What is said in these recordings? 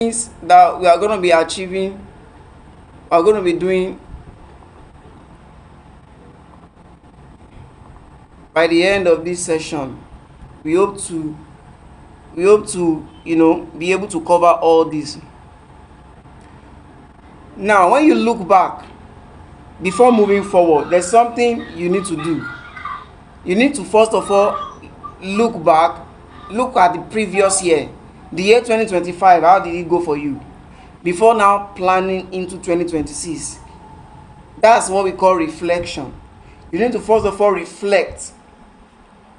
things that we are going to be achieving, we are going to be doing by the end of this session. We hope to be able to cover all this. Now, when you look back before moving forward, there's something you need to do. You need to first of all look back, look at the previous year, the year 2025. How did it go for you before now planning into 2026? That's what we call reflection. You need to first of all reflect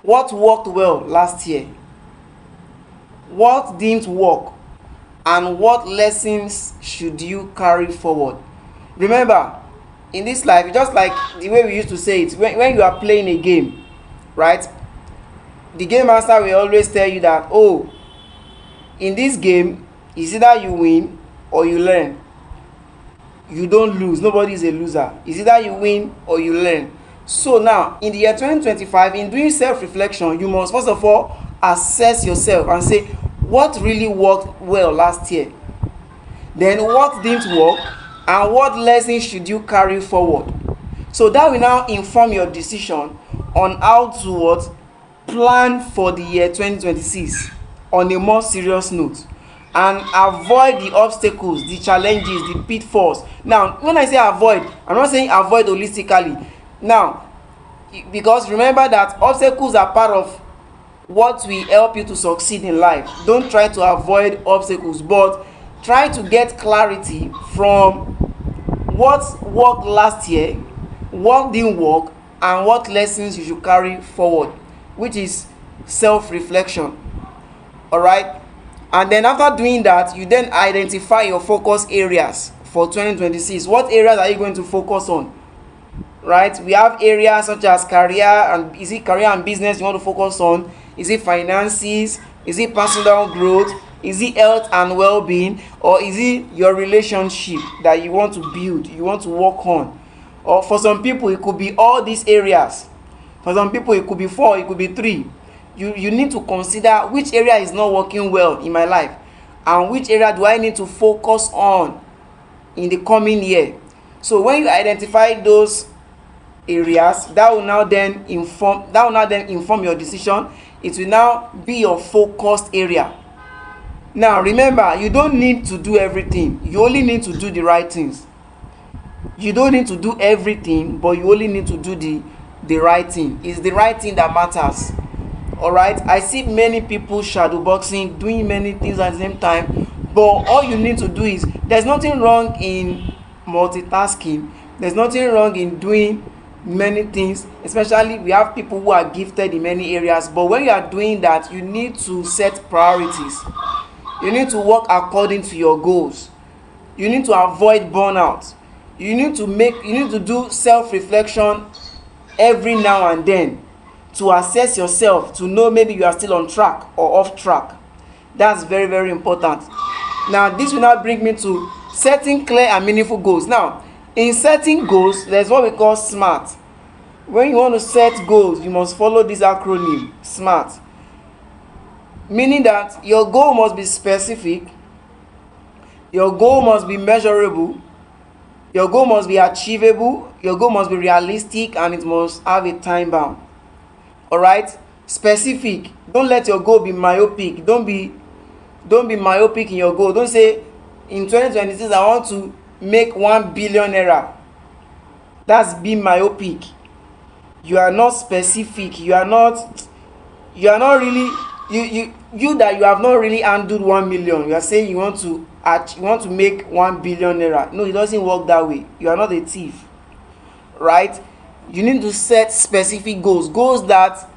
what worked well last year, what didn't work, and what lessons should you carry forward. Remember, in this life, just like the way we used to say it, when you are playing a game, right, the game master will always tell you that, oh, in this game, it's either you win or you learn. You don't lose. Nobody is a loser. It's either you win or you learn. So now, in the year 2025, in doing self-reflection, you must first of all assess yourself and say, what really worked well last year? Then what didn't work, and what lessons should you carry forward? So that will now inform your decision on how to plan for the year 2026 on a more serious note, and avoid the obstacles, the challenges, the pitfalls. Now, when I say avoid, I'm not saying avoid holistically. Now, because remember that obstacles are part of what will help you to succeed in life. Don't try to avoid obstacles, but try to get clarity from what worked last year, what didn't work, and what lessons you should carry forward, which is self-reflection. All right, and then after doing that, you then identify your focus areas for 2026. What areas are you going to focus on? Right, we have areas such as career, and is it career and business you want to focus on? Is it finances? Is it personal growth? Is it health and well-being? Or is it your relationship that you want to build, you want to work on? Or for some people it could be all these areas. For some people it could be 4, it could be 3. You need to consider which area is not working well in my life, and which area do I need to focus on in the coming year. So when you identify those areas, that will now then inform your decision. It will now be your focused area. Now remember, you don't need to do everything, you only need to do the right things. You don't need to do everything, but you only need to do the right thing. It's the right thing that matters. All right, I see many people shadow boxing, doing many things at the same time, but all you need to do is, there's nothing wrong in multitasking, there's nothing wrong in doing many things, especially we have people who are gifted in many areas. But when you are doing that, you need to set priorities. You need to work according to your goals. You need to avoid burnout. You need to do self-reflection every now and then to assess yourself, to know maybe you are still on track or off track. That's very, very important. Now this will now bring me to setting clear and meaningful goals. Now, in setting goals, there's what we call SMART. When you want to set goals, you must follow this acronym, SMART. Meaning that your goal must be specific, your goal must be measurable, your goal must be achievable, your goal must be realistic, and it must have a time bound. All right, specific. Don't let your goal be myopic. Don't be myopic in your goal. Don't say in 2026 I want to make 1 billion naira. That's being myopic. You are not specific. You are not really, you that you have not really handled 1 million. You are saying you want to make 1 billion naira. No, it doesn't work that way. You are not a thief. Right? You need to set specific goals that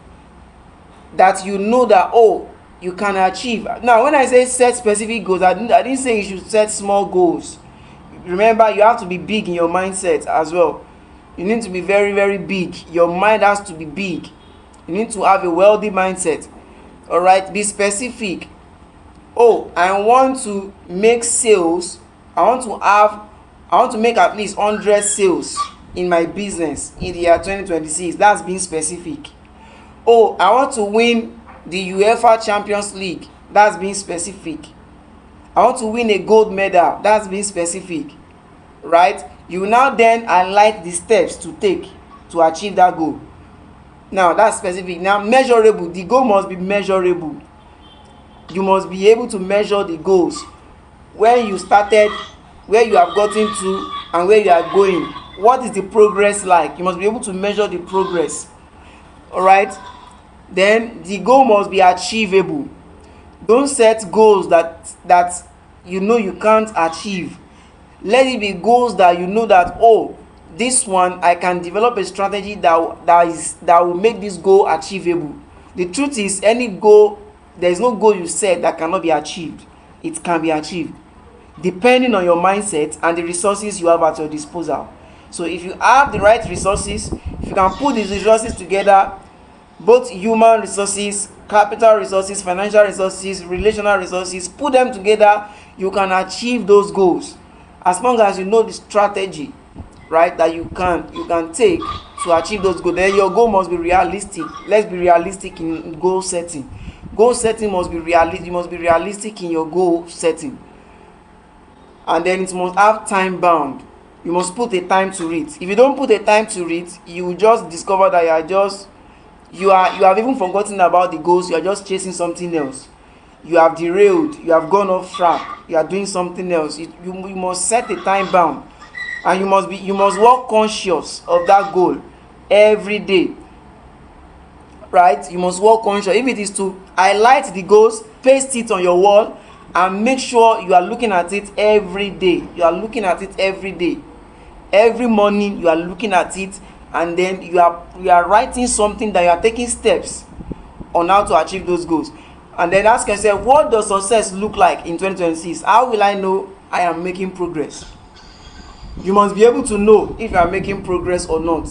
you know that, oh, you can achieve. Now when I say set specific goals, I didn't say you should set small goals. Remember, you have to be big in your mindset as well. You need to be very, very big. Your mind has to be big. You need to have a wealthy mindset. All right, be specific. Oh, I want to make sales. I want to make at least 100 sales in my business in the year 2026. That's being specific. Oh, I want to win the UEFA Champions League. That's being specific. I want to win a gold medal. That's being specific, right? You will now then highlight the steps to take to achieve that goal. Now that's specific. Now measurable. The goal must be measurable. You must be able to measure the goals, where you started, where you have gotten to, and where you are going. What is the progress like? You must be able to measure the progress. All right. Then the goal must be achievable. Don't set goals that you know you can't achieve. Let it be goals that you know that, oh, this one I can develop a strategy that will make this goal achievable. The truth is, any goal, there is no goal you set that cannot be achieved. It can be achieved depending on your mindset and the resources you have at your disposal. So if you have the right resources, if you can put these resources together, both human resources, capital resources, financial resources, relational resources, put them together, you can achieve those goals. As long as you know the strategy, right, that you can take to achieve those goals, then your goal must be realistic. Let's be realistic in goal setting. Goal setting must be realistic. You must be realistic in your goal setting. And then it must have time bound. You must put a time to it. If you don't put a time to it, you will just discover that you have even forgotten about the goals. You are just chasing something else. You have derailed. You have gone off track. You are doing something else. You must set a time bound, and you must work conscious of that goal every day. Right? You must work conscious. If it is to highlight the goals, paste it on your wall, and make sure you are looking at it every day. You are looking at it every day. Every morning you are looking at it, and then you are writing something that you are taking steps on how to achieve those goals. And then ask yourself, what does success look like in 2026? How will I know I am making progress? You must be able to know if you are making progress or not.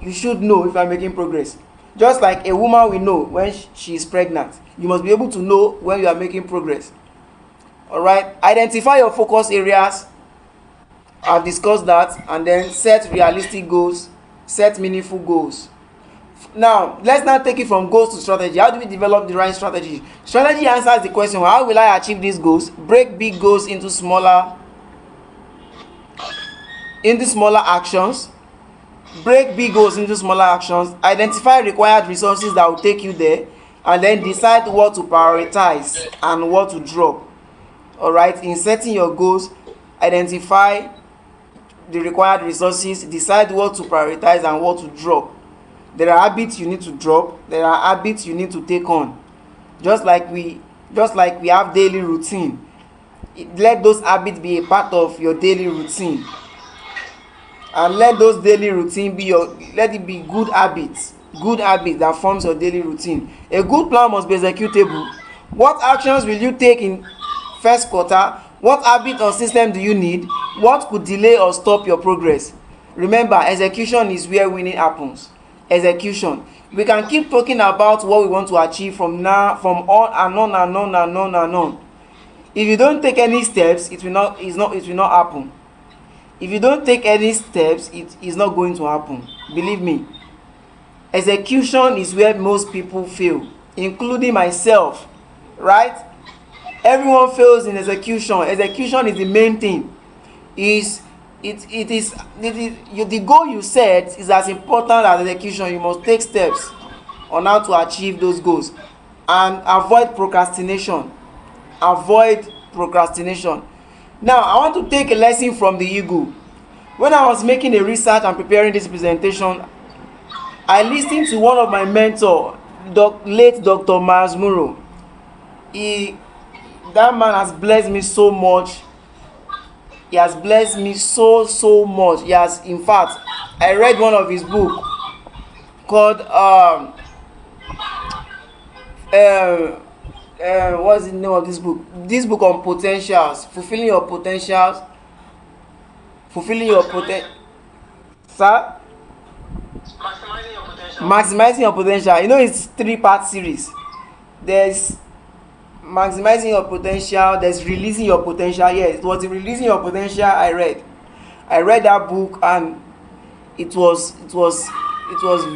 You should know if you are making progress. Just like a woman will know when she is pregnant. You must be able to know when you are making progress. All right. Identify your focus areas. I've discussed that. And then set realistic goals. Set meaningful goals. Now, let's now take it from goals to strategy. How do we develop the right strategy? Strategy answers the question, how will I achieve these goals? Break big goals into smaller actions. Break big goals into smaller actions. Identify required resources that will take you there, and then decide what to prioritize and what to drop. All right. In setting your goals, identify the required resources, decide what to prioritize and what to drop. There are habits you need to drop. There are habits you need to take on. Just like we have daily routine. Let those habits be a part of your daily routine. And let those daily routine let it be good habits that forms your daily routine. A good plan must be executable. What actions will you take in first quarter? What habit or system do you need? What could delay or stop your progress? Remember, execution is where winning happens. Execution. We can keep talking about what we want to achieve from on and on and on and on and on. If you don't take any steps, it will not happen. If you don't take any steps, it is not going to happen. Believe me. Execution is where most people fail, including myself. Right? Everyone fails in execution. Execution is the main thing. The goal you set is as important as execution. You must take steps on how to achieve those goals, and avoid procrastination. Now, I want to take a lesson from the eagle. When I was making a research and preparing this presentation, I listened to one of my mentors, late Dr. Miles Muro. That man has blessed me so much. He has blessed me so much. In fact, I read one of his book called what's the name of this book? This book on potentials, fulfilling your potentials. Sir? Maximizing your potential. You know, it's 3-part series. There's maximizing your potential, there's releasing your potential. Yes, it was the releasing your potential I read that book, and it was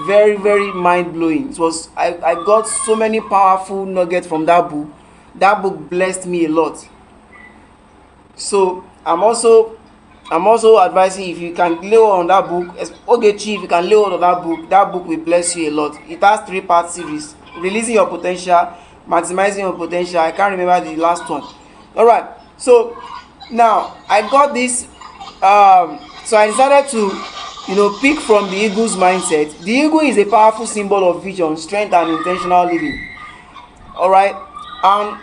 very, very mind-blowing. I got so many powerful nuggets from that book. That book blessed me a lot. So I'm also advising, if you can lay hold on that book, Ogechi, if you can lay hold on that book will bless you a lot. It has 3-part series: releasing your potential, maximizing your potential. I can't remember the last one. All right. So now I got this. So I decided to, pick from the eagle's mindset. The eagle is a powerful symbol of vision, strength, and intentional living. All right. And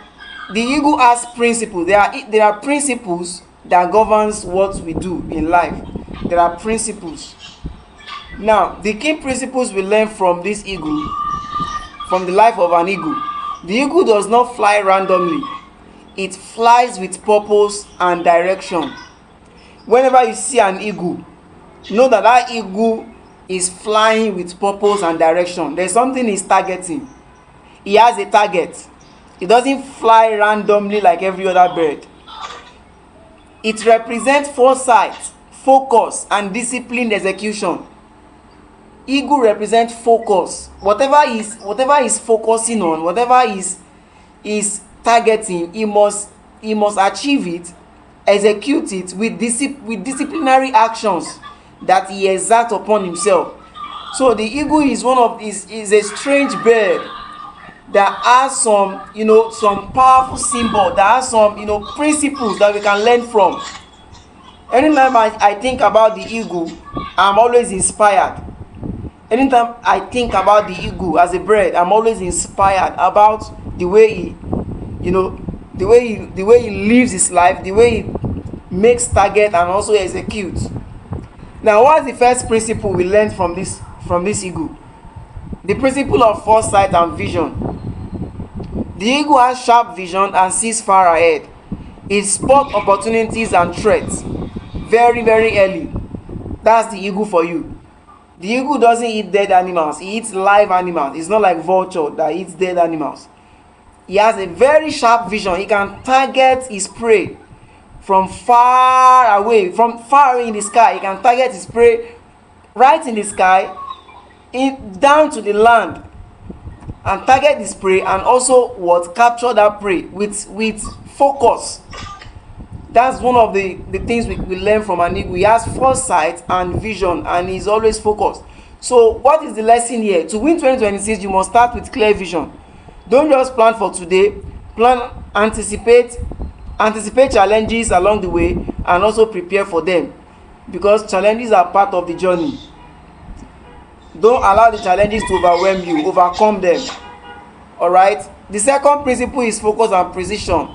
the eagle has principles. There are principles that governs what we do in life. There are principles. Now the key principles we learn from this eagle, from the life of an eagle: the eagle does not fly randomly. It flies with purpose and direction. Whenever you see an eagle, know that that eagle is flying with purpose and direction. There's something he's targeting. He has a target. It doesn't fly randomly like every other bird. It represents foresight, focus, and disciplined execution. Eagle represents focus. Whatever he's focusing on, whatever is targeting, he must achieve it, execute it with disciplinary actions that he exerts upon himself. So the eagle is a strange bird that has some powerful symbol, that has some principles that we can learn from. Anytime I think about the eagle, I'm always inspired. Anytime I think about the eagle as a bird, I'm always inspired about the way he lives his life, the way he makes target and also executes. Now, what's the first principle we learned from this eagle? The principle of foresight and vision. The eagle has sharp vision and sees far ahead. It spots opportunities and threats very, very early. That's the eagle for you. The eagle doesn't eat dead animals. He eats live animals. It's not like vulture that eats dead animals. He has a very sharp vision. He can target his prey from far away in the sky. He can target his prey right in the sky, down to the land, and target his prey, and also capture that prey with focus. That's one of the things we learn from an eagle. He has foresight and vision, and he's always focused. So what is the lesson here? To win 2026, you must start with clear vision. Don't just plan for today. Anticipate challenges along the way, and also prepare for them, because challenges are part of the journey. Don't allow the challenges to overwhelm you. Overcome them. All right. The second principle is focus and precision.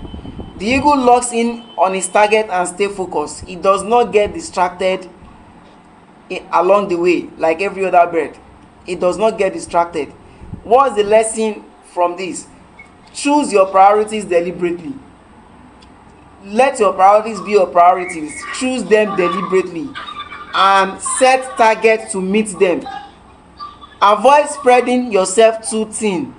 The eagle locks in on his target and stay focused. It does not get distracted along the way like every other bird. It does not get distracted. What's the lesson from this? Choose your priorities deliberately. Let your priorities be your priorities. Choose them deliberately and set targets to meet them. Avoid spreading yourself too thin.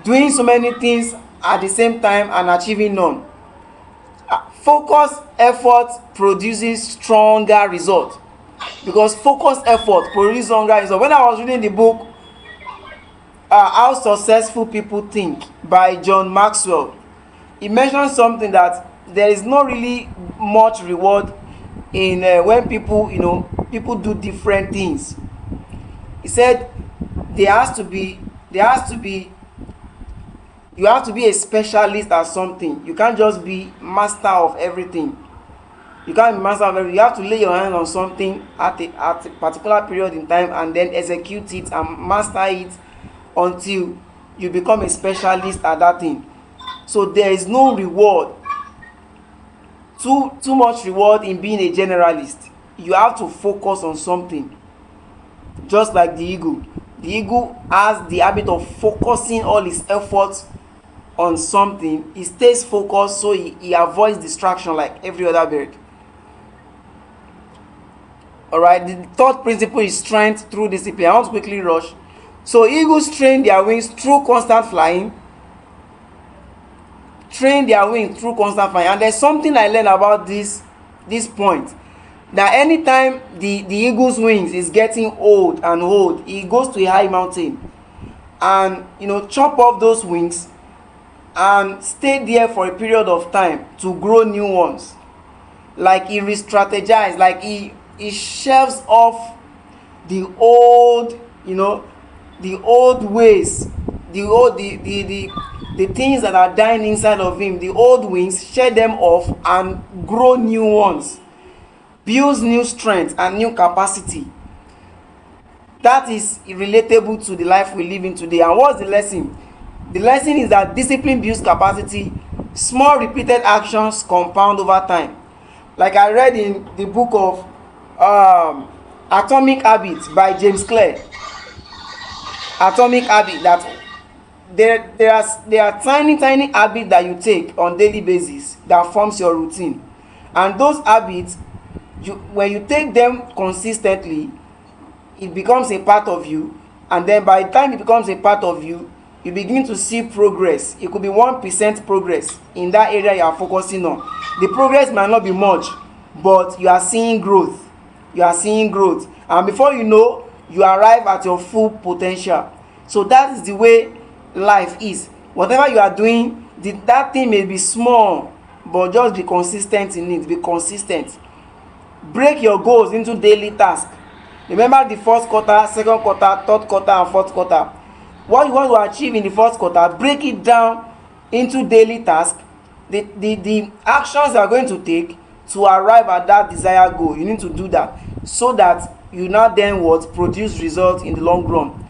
Doing so many things at the same time and achieving none. Focused effort produces stronger results, because focused effort produces stronger results. When I was reading the book How Successful People Think by John Maxwell, he mentioned something, that there is not really much reward in when people do different things. He said you have to be a specialist at something. You can't just be master of everything. You have to lay your hand on something at a particular period in time, and then execute it and master it until you become a specialist at that thing. So there is no reward, too much reward in being a generalist. You have to focus on something. Just like the eagle. The eagle has the habit of focusing all his efforts on something. He stays focused, so he avoids distraction like every other bird. Alright, the third principle is strength through discipline. I want to quickly rush. So eagles train their wings through constant flying. And there's something I learned about this point. That anytime the eagle's wings is getting old, he goes to a high mountain and chop off those wings and stay there for a period of time to grow new ones. Like he re-strategize, like he shelves off the old, the old ways, the things that are dying inside of him, the old wings, shed them off and grow new ones, builds new strength and new capacity. That is relatable to the life we live in today. And what's the lesson? The lesson is that discipline builds capacity. Small repeated actions compound over time. Like I read in the book of Atomic Habits by James Clear. Atomic Habit, that there are tiny habits that you take on daily basis that forms your routine. And those habits, when you take them consistently, it becomes a part of you. And then by the time it becomes a part of you, you begin to see progress. It could be 1% progress in that area you are focusing on. The progress might not be much, but you are seeing growth. You are seeing growth. And before you know, you arrive at your full potential. So that is the way life is. Whatever you are doing, that thing may be small, but just be consistent in it. Be consistent. Break your goals into daily tasks. Remember the first quarter, second quarter, third quarter, and fourth quarter. What you want to achieve in the first quarter, break it down into daily tasks. The actions you are going to take to arrive at that desired goal, you need to do that, so that you now then produce results in the long run.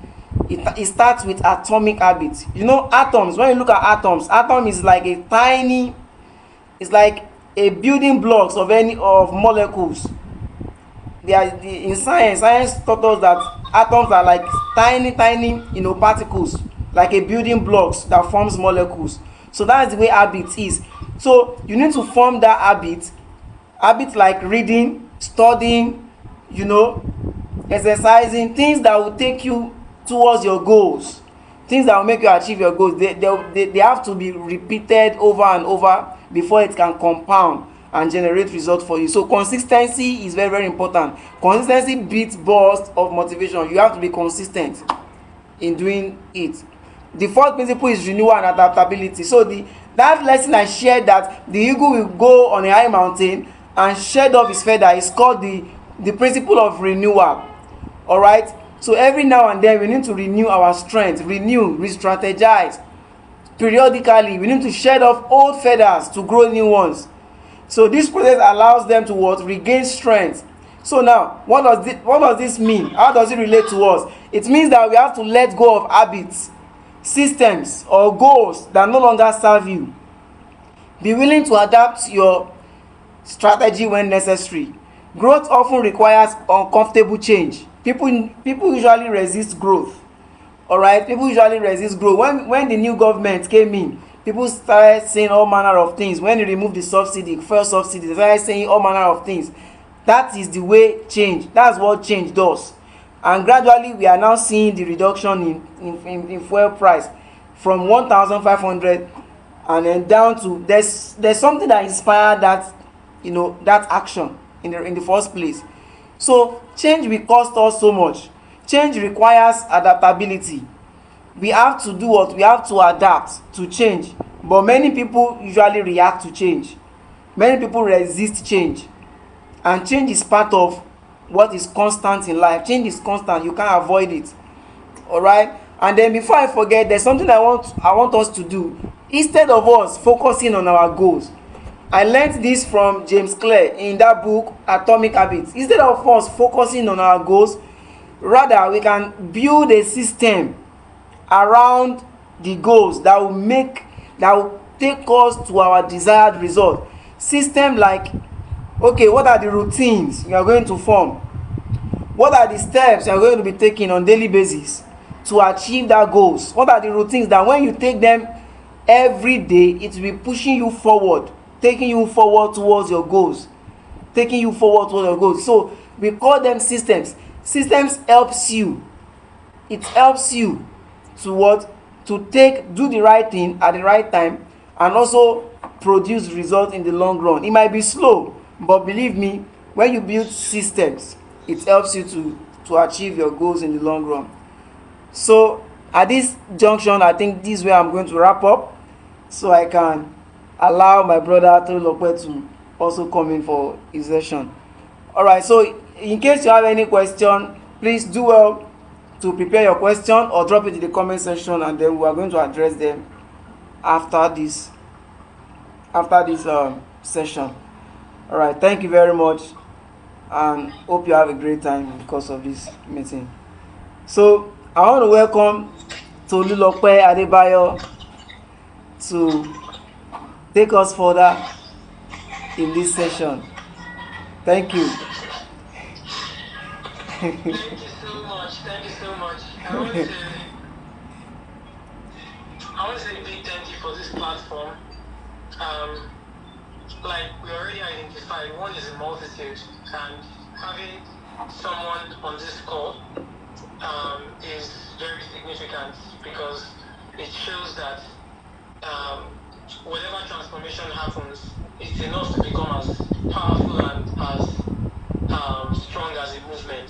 It starts with atomic habits. Atoms, when you look at atoms, atom is like it's like a building blocks of molecules. In science taught us that atoms are like tiny particles, like a building blocks that forms molecules. So that's the way habit is. So you need to form that habit like reading, studying, exercising, things that will take you towards your goals, things that will make you achieve your goals. They have to be repeated over and over before it can compound and generate results for you. So consistency is very, very important. Consistency beats bursts of motivation. You have to be consistent in doing it. The fourth principle is renewal and adaptability. So that lesson I shared, that the eagle will go on a high mountain and shed off his feather, is called the principle of renewal. All right. So every now and then we need to renew our strength, re-strategize. Periodically, we need to shed off old feathers to grow new ones. So this process allows them to regain strength. So now, what does this mean? How does it relate to us? It means that we have to let go of habits, systems, or goals that no longer serve you. Be willing to adapt your strategy when necessary. Growth often requires uncomfortable change. People usually resist growth. All right, people usually resist growth. When the new government came in, people started saying all manner of things. When they removed the fuel subsidy, they started saying all manner of things. That is the way change. That's what change does. And gradually, we are now seeing the reduction in fuel price from 1,500 and then down to there's something that inspired that action in the first place. So change will cost us so much. Change requires adaptability. We have to do what? We have to adapt to change. But many people usually react to change. Many people resist change. And change is part of what is constant in life. Change is constant. You can't avoid it. All right? And then before I forget, there's something I want us to do. Instead of us focusing on our goals, I learned this from James Clear in that book, Atomic Habits. Instead of us focusing on our goals, rather we can build a system around the goals that will take us to our desired result. System like, okay, what are the routines you are going to form? What are the steps you are going to be taking on daily basis to achieve that goals? What are the routines that when you take them every day, it will be pushing you forward, taking you forward towards your goals, So we call them systems. Systems helps you. It helps you to do the right thing at the right time and also produce results in the long run. It might be slow, but believe me, when you build systems, it helps you to achieve your goals in the long run. So at this junction, I think this is where I'm going to wrap up. so I can allow my brother Tolulope to also come in for his session. All right, so in case you have any question, please do well to prepare your question or drop it in the comment section, and then we are going to address them after this session. All right, thank you very much, and hope you have a great time because of this meeting. So I want to welcome Tolulope Adebayo to take us further in this session. Thank you. Thank you so much. Thank you so much. I want to say a big thank you for this platform. Um, like we already identified, one is a multitude, and having someone on this call is very significant because it shows that whatever transformation happens, it's enough to become as powerful and as strong as a movement.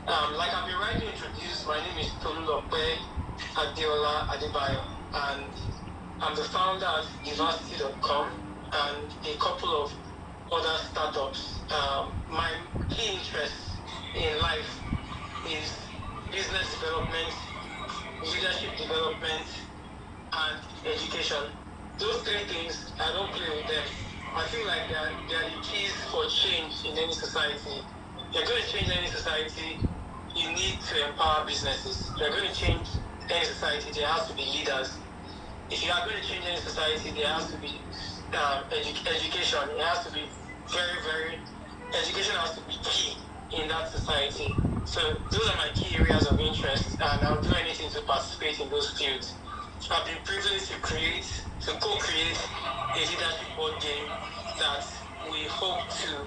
Like I've been rightly introduced, my name is Tolulope Adebayo, and I'm the founder at diversity.com and a couple of other startups. My key interests in life is business development, leadership development, and education. Those three things, I don't play with them. I feel like they are the keys for change in any society. If you're going to change any society, you need to empower businesses. If you're going to change any society, there has to be leaders. If you are going to change any society, there has to be education. It has to be education has to be key in that society. So those are my key areas of interest, and I'll do anything to participate in those fields. I've been privileged to co-create a leadership board game that we hope to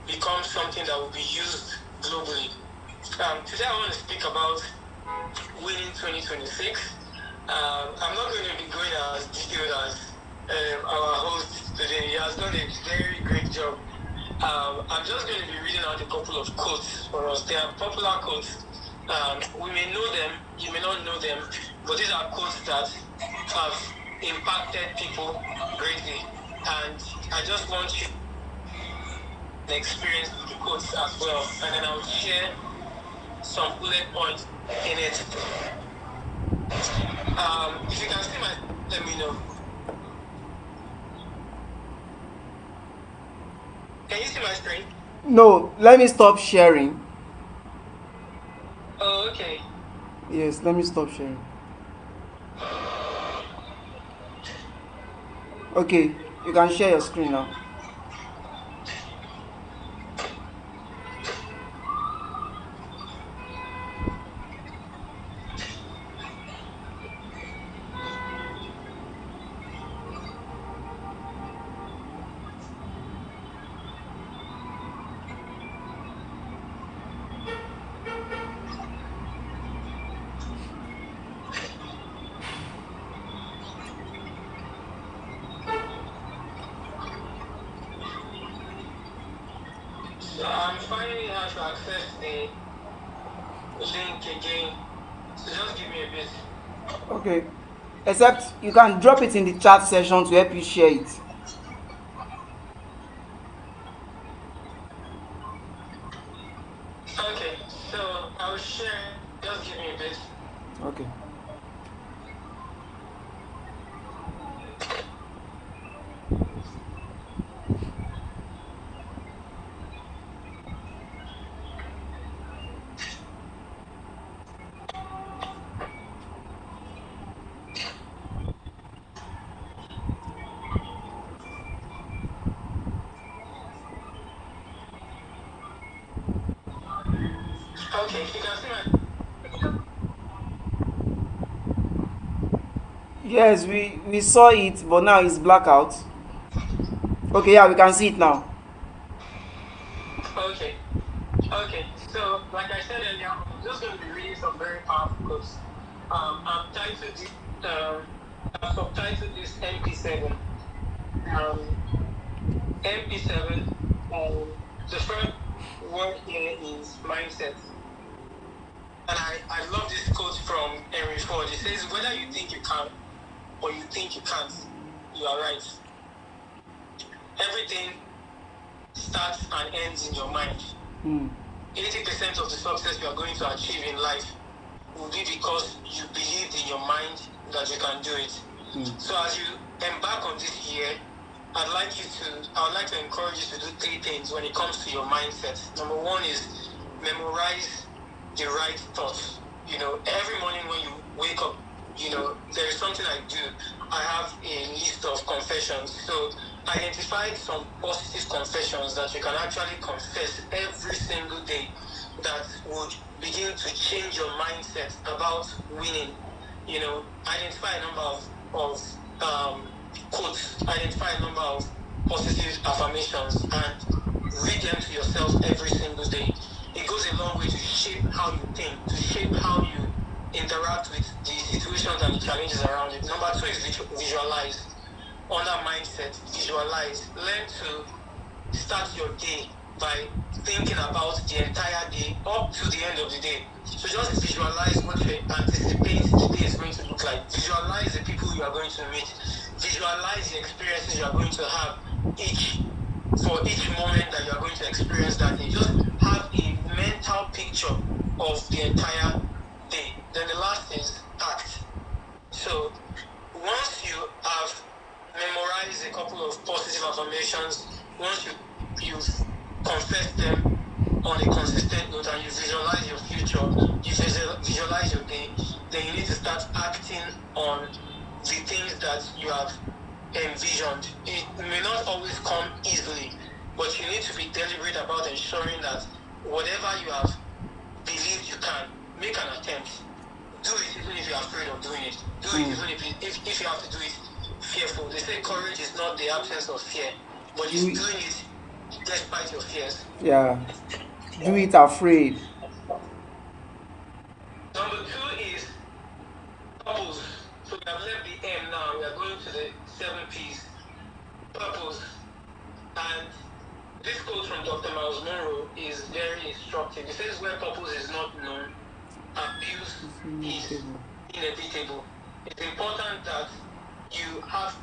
become something that will be used globally. Today I want to speak about winning 2026. I'm not going to be going as detailed as our host today. He has done a very great job. I'm just going to be reading out a couple of quotes for us. They are popular quotes. We may know them, you may not know them, but these are quotes that have impacted people greatly. And I just want you to experience the quotes as well. And then I'll share some bullet points in it. If you can see my, let me know. Can you see my screen? No, let me stop sharing. Oh, okay. Yes, let me stop sharing. Okay, you can share your screen now. So I'm finding how to access the link again. So just give me a bit. Okay. Except you can drop it in the chat section to help you share it. Okay, so I'll share. Just give me a bit. Okay. Okay, if you can see my. Yes, we saw it, but now it's blackout. Okay, yeah, we can see it now. Okay, okay. So, like I said earlier, I'm just going to be reading some very powerful quotes. I've titled this, I've subtitled this MP7. Um, MP7. The first word here is mindset. And I love this quote from Henry Ford. It says, whether you think you can or you think you can't, you are right. Everything starts and ends in your mind. 80% of the success you are going to achieve in life will be because you believed in your mind that you can do it. So as you embark on this year, I would like to encourage you to do 3 things when it comes to your mindset. Number 1 is memorize the right thoughts. Every morning when you wake up, there is something I do. I have a list of confessions. So identify some positive confessions that you can actually confess every single day that would begin to change your mindset about winning. Identify a number of quotes, identify a number of positive affirmations, and read them to yourself every single day. It goes a long way to shape how you think, to shape how you interact with the situations and the challenges around it. Number 2 is visualize. Under mindset, visualize. Learn to start your day by thinking about the entire day up to the end of the day. So just visualize what you anticipate the day is going to look like. Visualize the people you are going to meet. Visualize the experiences you are going to have for each moment that you are going to experience that day. Just have a mental picture of the entire day. Then the last is act. So once you have memorized a couple of positive affirmations, once you've confessed them on a consistent note and you visualize your future, you visualize your day, then you need to start acting on the things that you have envisioned. It may not always come easily, but you need to be deliberate about ensuring that whatever you have believed you can, make an attempt. Do it even if you're afraid of doing it. Do it even if you have to do it fearful. They say courage is not the absence of fear, but it's doing it despite your fears. Yeah. Do it afraid. Number 2 is purpose. So we have left the M now. We are going to the 7 P's. Purpose. And this quote from Dr. Miles Monroe is very instructive. It says, where purpose is not known, abuse is inevitable. It's important that you have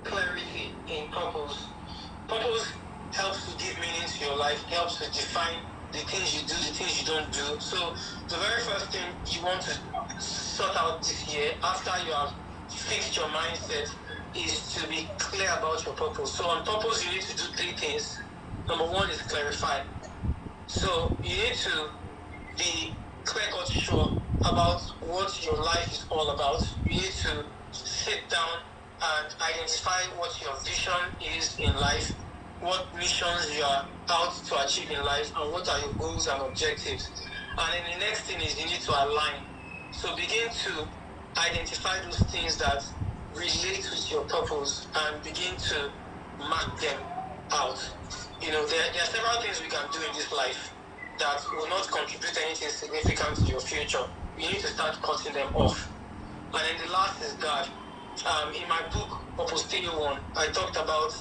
clarity in purpose. Purpose helps to give meaning to your life, helps to define the things you do, the things you don't do. So the very first thing you want to sort out this year, after you have fixed your mindset, is to be clear about your purpose. So on purpose, you need to do 3 things. Number 1 is clarify. So you need to be clear-cut sure about what your life is all about. You need to sit down and identify what your vision is in life, what missions you are out to achieve in life, and what are your goals and objectives. And then the next thing is you need to align. So begin to identify those things that relate with your purpose and begin to mark them out. There are several things we can do in this life that will not contribute anything significant to your future. You need to start cutting them off. And then the last is God. In my book, Purpose 1, I talked about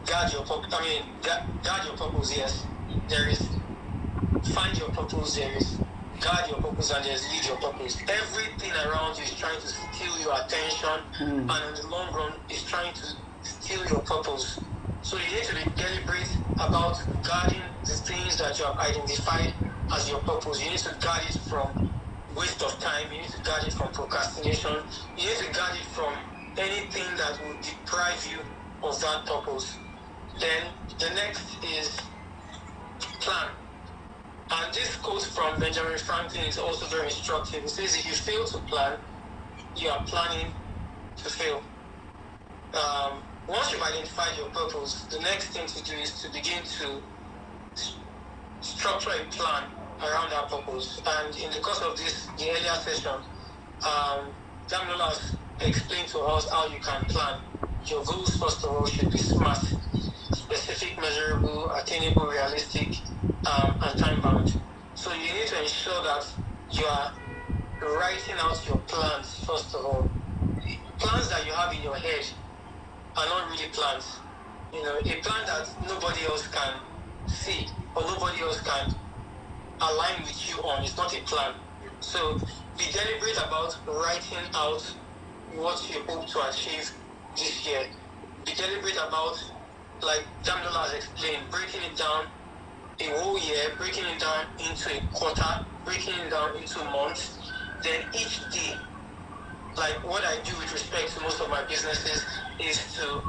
guard your purpose, yes. There is find your purpose, there is guard your purpose, and there's lead your purpose. Everything around you is trying to steal your attention, and in the long run, is trying to steal your purpose. So you need to be deliberate about guarding the things that you have identified as your purpose. You need to guard it from waste of time. You need to guard it from procrastination. You need to guard it from anything that will deprive you of that purpose. Then the next is plan. And this quote from Benjamin Franklin is also very instructive. It says, if you fail to plan, you are planning to fail. Once you've identified your purpose, the next thing to do is to begin to structure a plan around that purpose. And in the course of the earlier session, Damilola has explained to us how you can plan. Your goals, first of all, should be SMART: specific, measurable, attainable, realistic, and time-bound. So you need to ensure that you are writing out your plans, first of all. Plans that you have in your head are not really plans. A plan that nobody else can see or nobody else can align with you on is not a plan. So be deliberate about writing out what you hope to achieve this year. Be deliberate about, like Damilola has explained, breaking it down a whole year, breaking it down into a quarter, breaking it down into months. Then each day, like what I do with respect to most of my businesses is to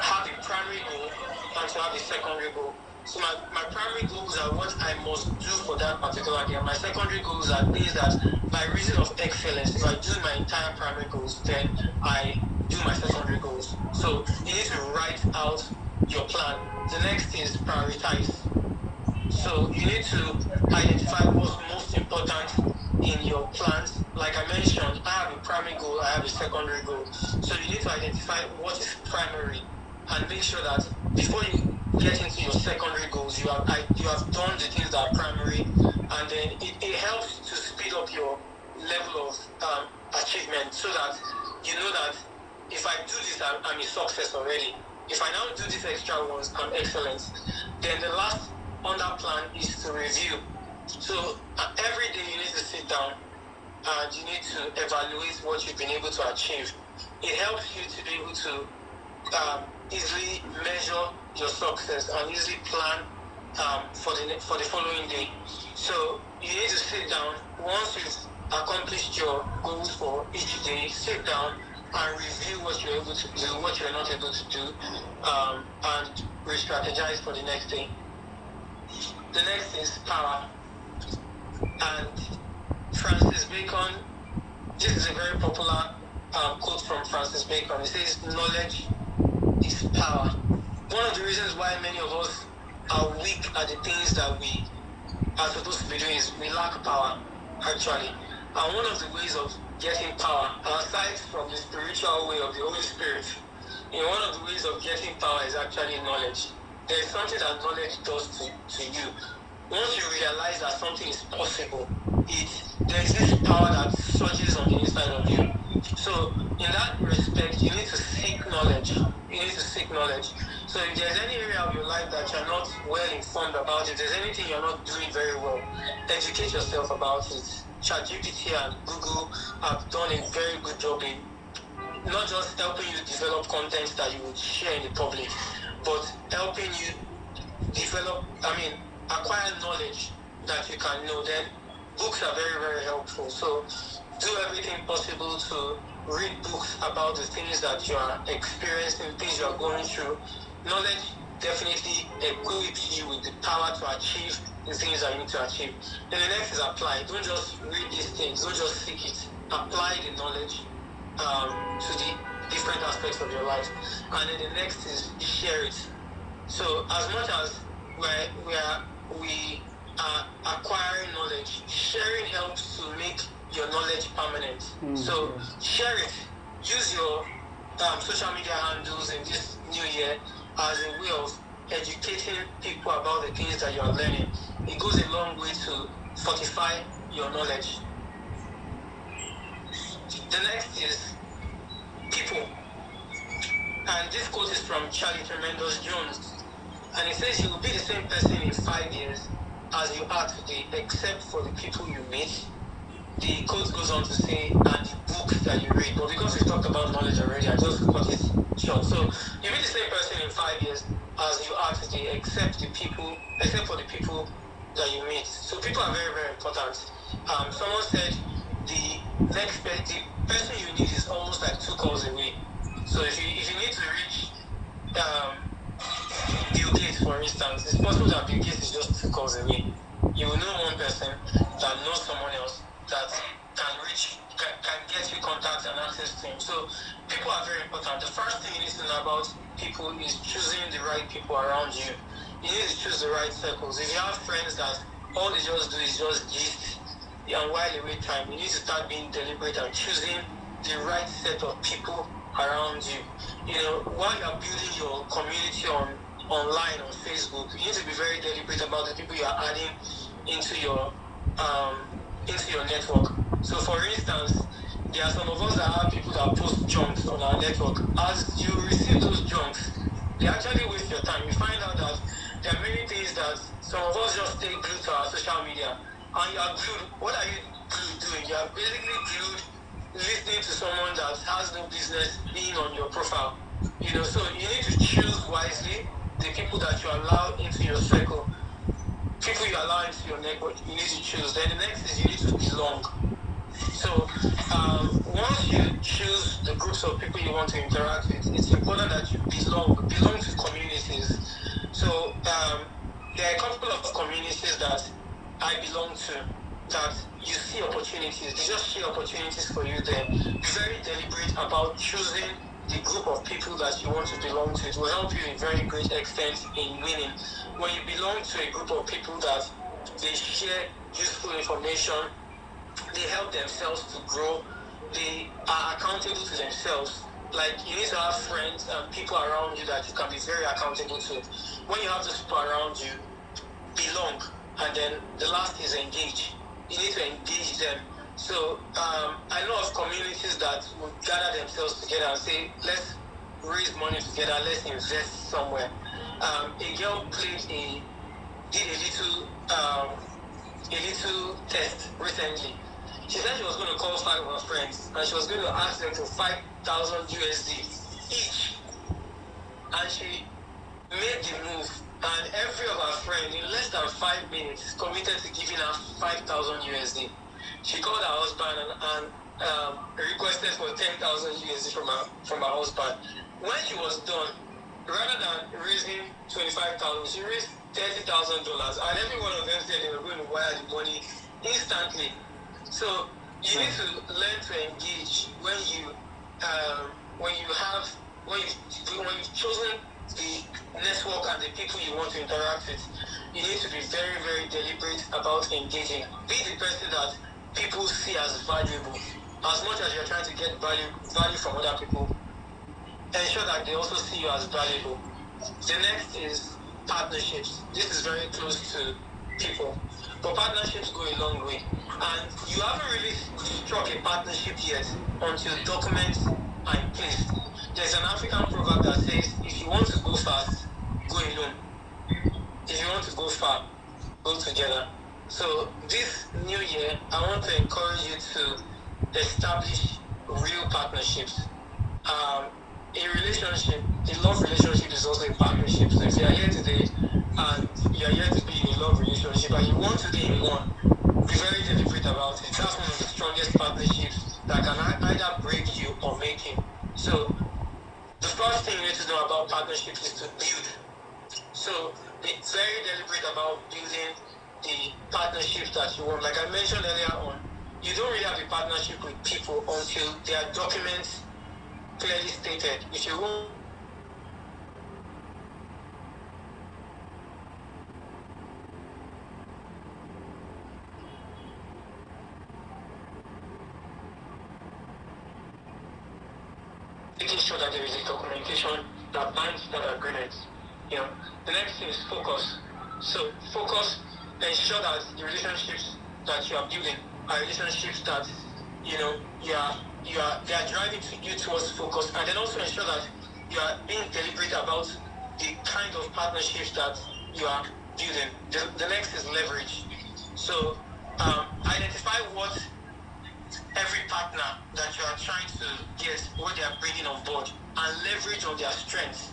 have a primary goal and to have a secondary goal. So my primary goals are what I must do for that particular day. And my secondary goals are things that by reason of excellence, if I do my entire primary goals, then I do my secondary goals. So you need to write out your plan. The next is prioritize. So you need to identify what's most important in your plans. Like I mentioned, I have a primary goal, I have a secondary goal. So you need to identify what is primary and make sure that before you get into your secondary goals, you have done the things that are primary, and then it helps to speed up your level of achievement, so that you know that if I do this, I'm a success already. If I now do these extra ones, I'm excellent. Then the last on that plan is to review. So every day you need to sit down and you need to evaluate what you've been able to achieve. It helps you to be able to easily measure your success and easily plan for the following day. So you need to sit down once you've accomplished your goals for each day. Sit down and review what you're able to do, what you're not able to do, and re-strategize for the next day. The next is power. And Francis Bacon, this is a very popular quote from Francis Bacon. It says, knowledge is power. One of the reasons why many of us are weak at the things that we are supposed to be doing is we lack power, actually. And one of the ways of getting power, aside from the spiritual way of the Holy Spirit, one of the ways of getting power is actually knowledge. There is something that knowledge does to you. Once you realize that something is possible, there is this power that surges on the inside of you. So in that respect, you need to seek knowledge. You need to seek knowledge. So if there's any area of your life that you're not well informed about, if there's anything you're not doing very well, educate yourself about it. ChatGPT and Google have done a very good job in not just helping you develop content that you would share in the public, but helping you acquire knowledge that you can know. Then books are very, very helpful. So do everything possible to read books about the things that you are experiencing, things you are going through. Knowledge definitely equips you with the power to achieve the things that you need to achieve. Then the next is apply. Don't just read these things, don't just seek it. Apply the knowledge to the different aspects of your life. And then the next is share it. So as much as we are acquiring knowledge, sharing helps to make your knowledge permanent. So share it. Use your social media handles in this new year as a way of educating people about the things that you are learning. It goes a long way to fortify your knowledge. The next is people. And this quote is from Charlie Tremendous Jones. And it says, you will be the same person in 5 years as you are today, except for the people you meet. The quote goes on to say, and the books that you read. But because we talked about knowledge already, I just cut it short. So you'll be the same person in 5 years as you are today, except for the people that you meet. So people are very, very important. Someone said the person you need is almost like 2 calls away. So if you need to reach Bill Gates, for instance, it's possible that Bill Gates is just 2 calls away. You will know one person that knows someone else that can get you contact and access to him. So people are very important. The first thing you need to know about people is choosing the right people around you. You need to choose the right circles. If you have friends that all they just do is just gist and while away time, you need to start being deliberate and choosing the right set of people around you. While you're building your community online on Facebook, you need to be very deliberate about the people you are adding into your network. So for instance, there are some of us that have people that post junks on our network. As you receive those junks, they actually waste your time. You find out that there are many things that some of us just stay glued to our social media. And you are glued. What are you glued doing? You are basically glued listening to someone that has no business being on your profile. So you need to choose wisely the people that you allow into your circle, people you allow into your network. You need to choose. Then the next is you need to belong. So once you choose the groups of people you want to interact with, it's important that you belong to communities. So there are a couple of communities that I belong to that you see opportunities. They just see opportunities for you there. Be very deliberate about choosing the group of people that you want to belong to. It will help you in very great extent in winning. When you belong to a group of people that they share useful information, they help themselves to grow, they are accountable to themselves. Like, you need to have friends and people around you that you can be very accountable to. When you have those people around you, belong. And then the last is engage. You need to engage them. So I know of communities that will gather themselves together and say, let's raise money together, let's invest somewhere. A girl did a little test recently. She said she was going to call 5 of her friends and she was going to ask them for 5,000 USD each. And she made the move, and every of her friends in less than 5 minutes committed to giving her 5,000 USD. She called her husband and requested for 10,000 USD from her husband. When she was done, rather than raising 25,000, she raised $30,000, and every one of them said they were going to wire the money instantly. So you need to learn to engage when you've chosen the network and the people you want to interact with. You need to be very, very deliberate about engaging. Be the person that people see as valuable. As much as you're trying to get value from other people, ensure that they also see you as valuable. The next is partnerships. This is very close to people, but partnerships go a long way. And you haven't really struck a partnership yet until documents are in place. There's an African proverb that says, if you want to go fast, go alone. If you want to go far, go together. So this new year, I want to encourage you to establish real partnerships. A relationship, a love relationship is also a partnership. So if you are here today and you are here to be in a love relationship and you want to be in one, be very deliberate about it. That's one of the strongest partnerships that can either break you or make you. So the first thing you need to know about partnerships is to build. So be very deliberate about building the partnership that you want. Like I mentioned earlier on, you don't really have a partnership with people until there are documents clearly stated. If you want making sure that there is a documentation that binds that agreement. The next thing is focus. So focus, ensure that the relationships that you are building are relationships that they are driving you towards focus, and then also ensure that you are being deliberate about the kind of partnerships that you are building. The next is leverage. So identify what every partner that you are trying to get, what they are bringing on board, and leverage on their strengths.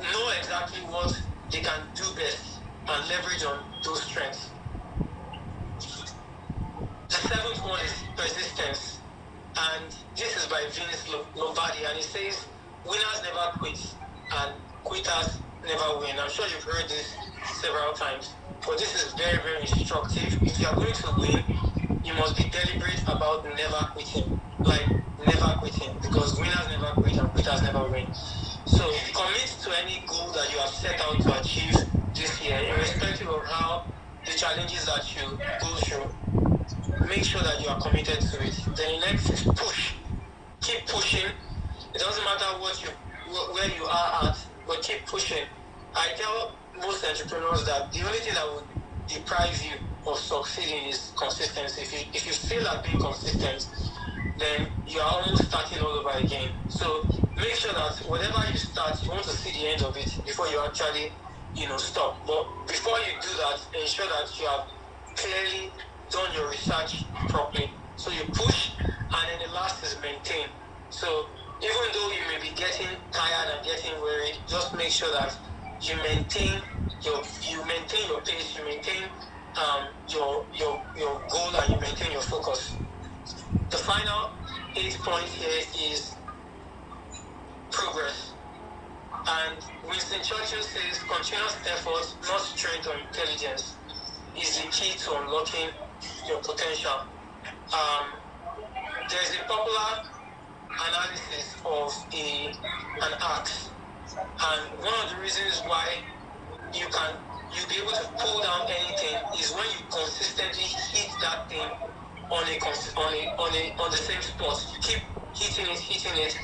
Know exactly what they can do best and leverage on those strengths. The seventh one is persistence, and this is by Vince Lombardi, and it says, winners never quit and quitters never win. I'm sure you've heard this several times, but this is very, very instructive. If you are going to win, you must be deliberate about never quitting. Like, never quitting, because winners never quit and quitters never win. So commit to any goal that you have set out to achieve this year, irrespective of how the challenges that you go through. Make sure that you are committed to it. Then the next is push. Keep pushing. It doesn't matter where you are at, but keep pushing. I tell most entrepreneurs that the only thing that would deprive you of succeeding is consistency. If you fail at being consistent, then you are almost starting all over again. So make sure that whatever you start, you want to see the end of it before you actually, stop. But before you do that, ensure that you have clearly done your research properly. So you push, And then the last is maintain. So even though you may be getting tired and getting weary, just make sure that you maintain your pace, you maintain your goal, and you maintain your focus. The final 8 point here is progress. And Winston Churchill says continuous effort, not strength or intelligence, is the key to unlocking your potential. There's a popular analysis of an axe, and one of the reasons why you'll be able to pull down anything is when you consistently hit that thing on the same spot. You keep hitting it.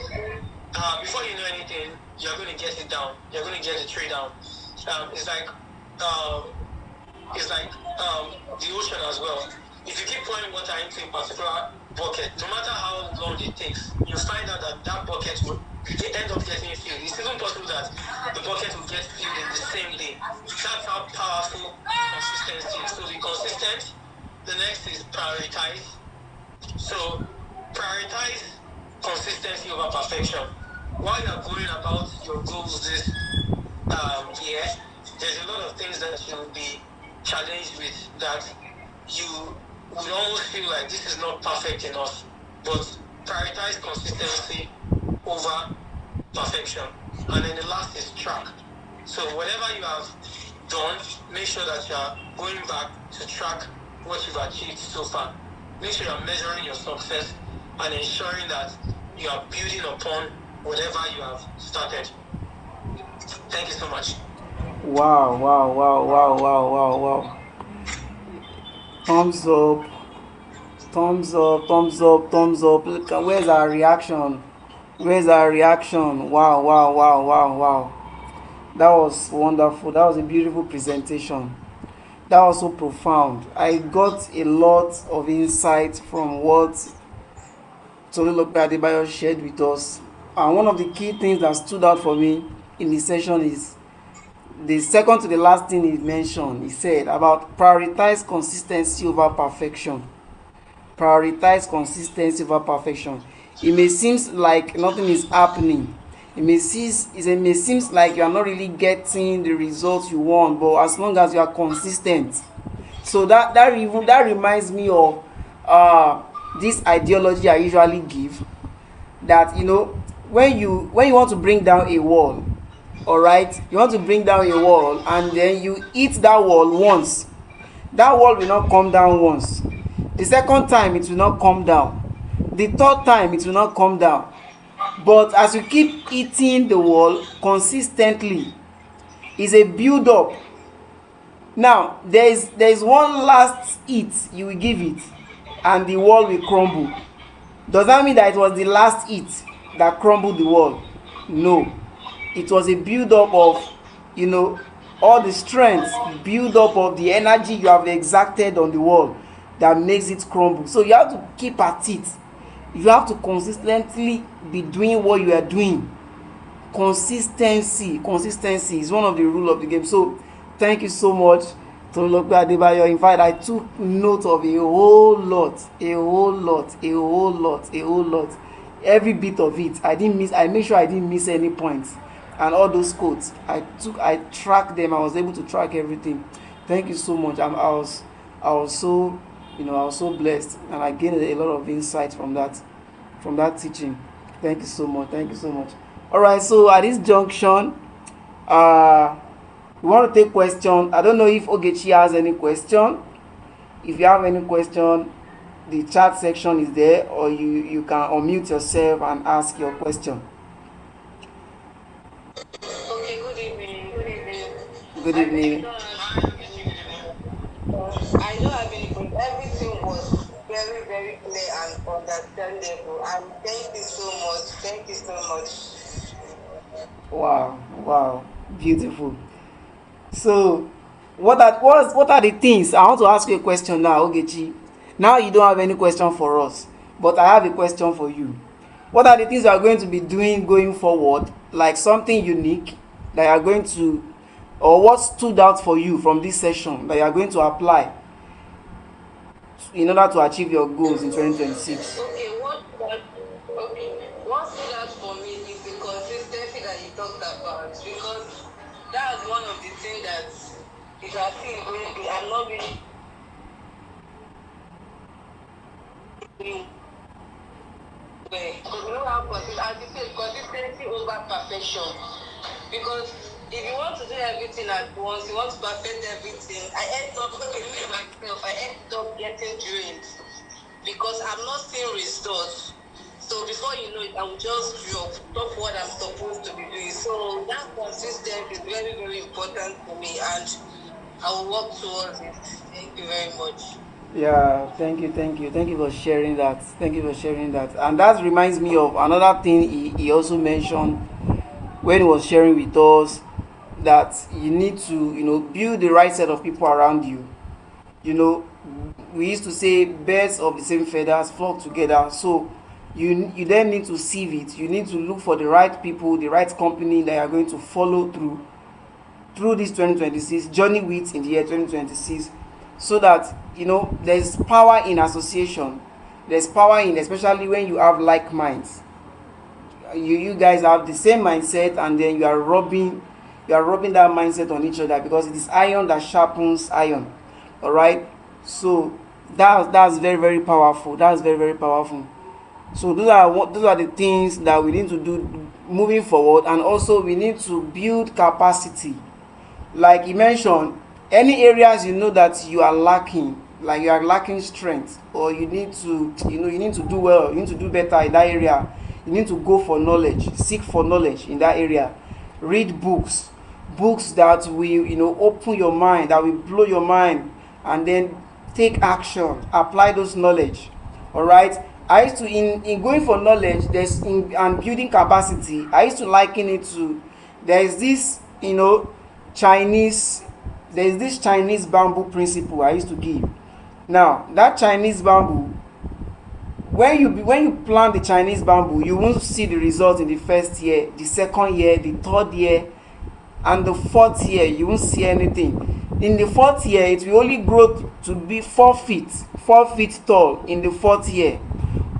Before you know anything, you're going to get it down. You're going to get the tree down. It's like the ocean as well. If you keep pouring water into a particular bucket, no matter how long it takes, you find out that bucket will end up getting filled. It's even possible that the bucket will get filled in the same day. That's how powerful consistency is. So be consistent. The next is prioritize. So prioritize consistency over perfection. While you're going about your goals this year, there's a lot of things that you'll be challenged with that you would almost feel like this is not perfect enough. But prioritize consistency over perfection. And then the last is track. So whatever you have done, make sure that you are going back to track what you've achieved so far. Make sure you're measuring your success and ensuring that you are building upon whatever you have started. Thank you so much. Wow, wow, wow, wow, wow, wow, wow. Thumbs up, thumbs up, thumbs up, thumbs up. Look, where's our reaction? Where's our reaction? Wow, wow, wow, wow, wow. That was wonderful. That was a beautiful presentation. That was so profound. I got a lot of insight from what Tolulope Adebayo shared with us. And one of the key things that stood out for me in the session is the second to the last thing he mentioned. He said about prioritize consistency over perfection. Prioritize consistency over perfection. It may seem like nothing is happening. It may seem like you are not really getting the results you want, but as long as you are consistent. So that reminds me of this ideology I usually give, that when you want to bring down a wall, all right, you want to bring down a wall and then you hit that wall once, that wall will not come down once. The second time it will not come down. The third time it will not come down. But as you keep hitting the wall consistently, is a build up. Now there is one last hit you will give it and the wall will crumble. Does that mean that it was the last hit that crumbled the wall? No. It was a build up of all the strength, build up of the energy you have exacted on the wall that makes it crumble. So you have to keep at it. You have to consistently be doing what you are doing. Consistency is one of the rule of the game. So thank you so much, Tolulope Adebayo. In fact, I took note of a whole lot, every bit of it. I made sure I didn't miss any points, and all those quotes I tracked them. I was able to track everything. Thank you so much. I was so blessed, and I gained a lot of insight from that teaching. Thank you so much. All right, so at this junction, we want to take question. I don't know if Ogechi has any question. If you have any question, the chat section is there, or you can unmute yourself and ask your question. Okay, good evening. Good evening. Good I really evening. don't have any I don't have any question. Everything was very, very clear and understandable. And thank you so much. Thank you so much. Wow, beautiful. So, what are the things? I want to ask you a question now, Ogechi. Now you don't have any question for us, but I have a question for you. What are the things you are going to be doing going forward, like something unique that you are going to, or what stood out for you from this session that you are going to apply in order to achieve your goals in 2026? Okay, what about, because that's one of the things that if I feel maybe I'm not really doing well. Because you know how as you say, consistency over perfection. Because if you want to do everything at once, you want to perfect everything, I end up looking at myself, I end up getting drained because I'm not seeing results. So before you know it, I will just stop what I'm supposed to be doing. So that consistency is very, very important to me, and I will work towards it. Thank you very much. Yeah, thank you for sharing that. Thank you for sharing that. And that reminds me of another thing he also mentioned when he was sharing with us, that you need to, build the right set of people around you. You know, we used to say birds of the same feathers flock together. So you then need to sieve it. You need to look for the right people, the right company that are going to follow through this 2026 journey with in the year 2026, so that there's power in association. There's power in, especially when you have like minds. You guys have the same mindset, and then you are rubbing that mindset on each other, because it is iron that sharpens iron. All right. So that's very, very powerful. That's very, very powerful. So those are the things that we need to do moving forward. And also we need to build capacity. Like you mentioned, any areas that you are lacking, like you are lacking strength, or you need to do well, you need to do better in that area. You need to go for knowledge, seek for knowledge in that area. Read books that will open your mind, that will blow your mind. And then take action, apply those knowledge. All right. I used to, in going for knowledge, there's in and building capacity, I used to liken it to, there's this Chinese there's this Chinese bamboo principle I used to give. Now that Chinese bamboo, when you plant the Chinese bamboo, you won't see the result in the first year, the second year, the third year, and the fourth year. You won't see anything. In the fourth year, it will only grow to be 4 feet tall in the fourth year.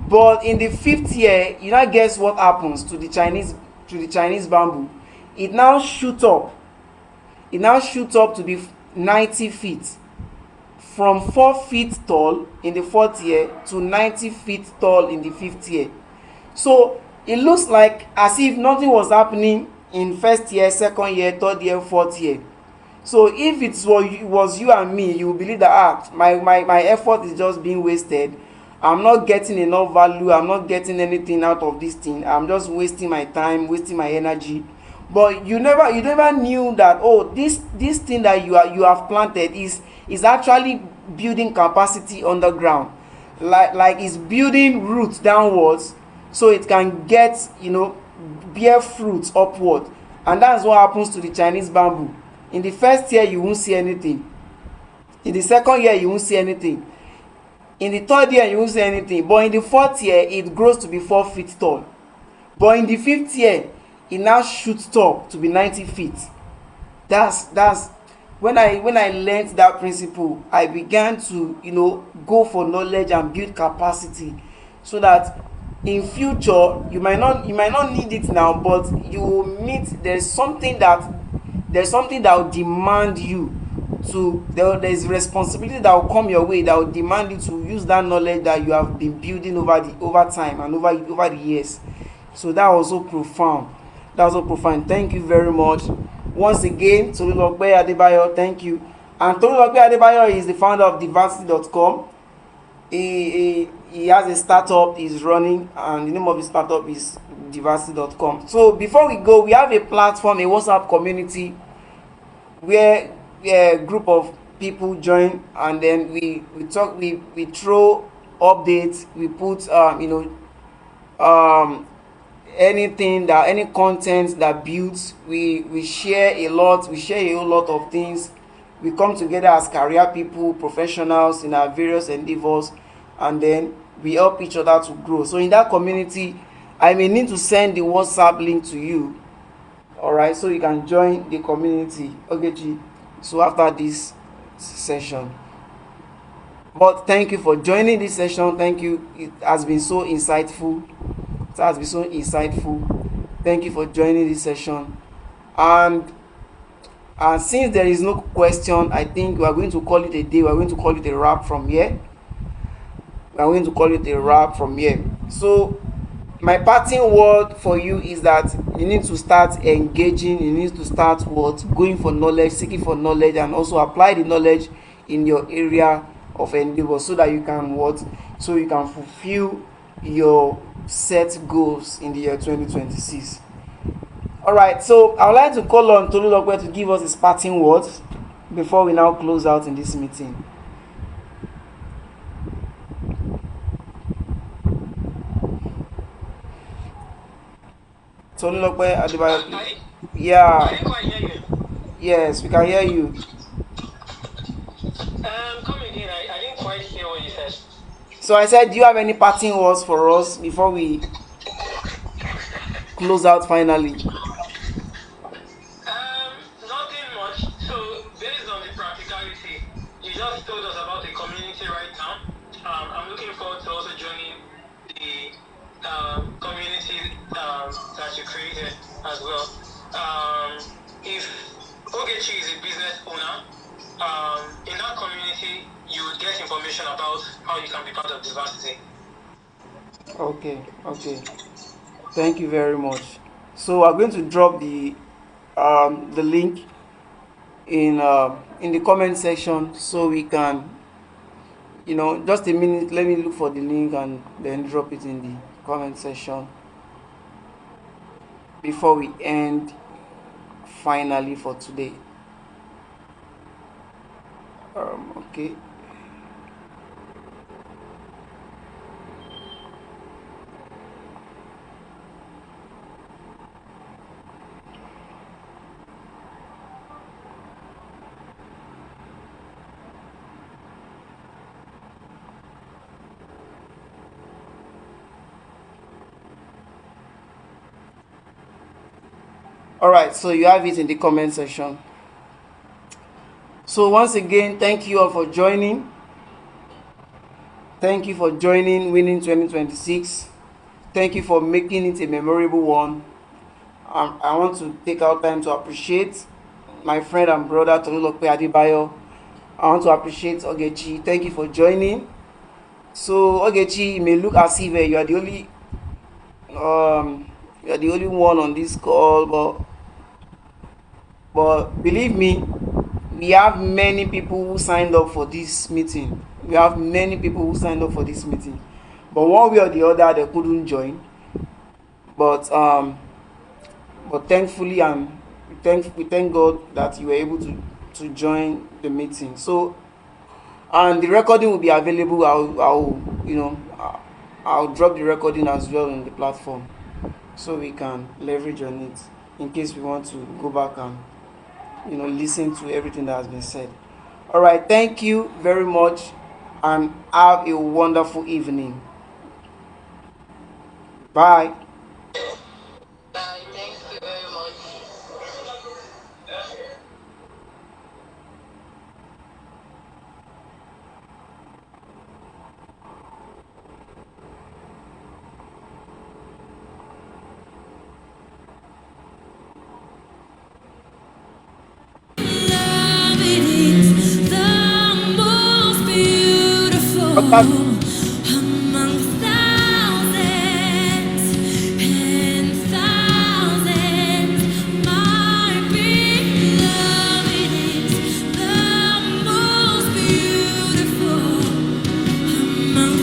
But in the fifth year, you now guess what happens to the Chinese bamboo? It now shoots up. To be 90 feet, from 4 feet tall in the fourth year to 90 feet tall in the fifth year. So it looks like as if nothing was happening in first year, second year, third year, fourth year. So if it was you and me, you will believe that my effort is just being wasted. I'm not getting enough value, I'm not getting anything out of this thing, I'm just wasting my time, wasting my energy. But you never knew that, oh, this thing that you have planted is actually building capacity underground. Like it's building roots downwards, so it can bear fruits upward. And that's what happens to the Chinese bamboo. In the first year you won't see anything, in the second year you won't see anything, in the third year you won't see anything, but in the fourth year it grows to be 4 feet tall. But in the fifth year it now shoots top to be 90 feet. That's when I learned that principle, I began to go for knowledge and build capacity, so that in future you might not need it now, but you will meet, there's something that will demand you to there's responsibility that will come your way, that will demand you to use that knowledge that you have been building over time and over the years. So that was so profound. That was so profound. Thank you very much once again, Tolulope Adebayo. Thank you. And Tolulope Adebayo is the founder of diversity.com. He has a startup he's running, and the name of his startup is diversity.com. So before we go, we have a platform, a WhatsApp community, where a group of people join, and then we talk, we throw updates, we put um any content that builds, we share a lot, we share a whole lot of things. We come together as career people, professionals in our various endeavors, and then we help each other to grow. So in that community, I may need to send the WhatsApp link to you, all right, so you can join the community. Okay, so after this session. But thank you for joining this session. Thank you. It has been so insightful. Thank you for joining this session. And since there is no question, I think we are going to call it a day. We are going to call it a wrap from here. We are going to call it a wrap from here. So my parting word for you is that you need to start engaging. You need to start what, going for knowledge, seeking for knowledge, and also apply the knowledge in your area of endeavor, so that you can what, so you can fulfill your set goals in the year 2026. All right, so I would like to call on Tolulope to give us his parting words before we now close out in this meeting. Tolulope Adebayo, please. I Yeah, didn't quite hear you. yes, we can hear you. Come again. I didn't quite hear what you said. So I said, do you have any parting words for us before we close out finally? Nothing much. So, based on the practicality, you just told us about the community right now. I'm looking forward to also joining the community that you created as well. If Ogechi is a business owner, in that community, you would get information about how you can be part of diversity. Okay, okay. Thank you very much. So I'm going to drop the link in the comment section, so we can, just a minute. Let me look for the link and then drop it in the comment section before we end finally for today. Okay. All right, so you have it in the comment section. So once again, thank you all for joining. Thank you for joining Winning 2026. Thank you for making it a memorable one. I want to take out time to appreciate my friend and brother Tolulope Adebayo. I want to appreciate Ogechi. Thank you for joining. So Ogechi, it may look as if you are the only one on this call, but believe me, we have many people who signed up for this meeting. We have many people who signed up for this meeting, but one way or the other they couldn't join. But thankfully, and we thank God that you were able to join the meeting. So, and the recording will be available. I'll drop the recording as well in the platform, so we can leverage on it in case we want to go back and listen to everything that has been said. All right, thank you very much, and have a wonderful evening. Bye. Bye. Thank you very much. Love it is the most Doctor, beautiful among thousands and thousands. My beloved is the most beautiful among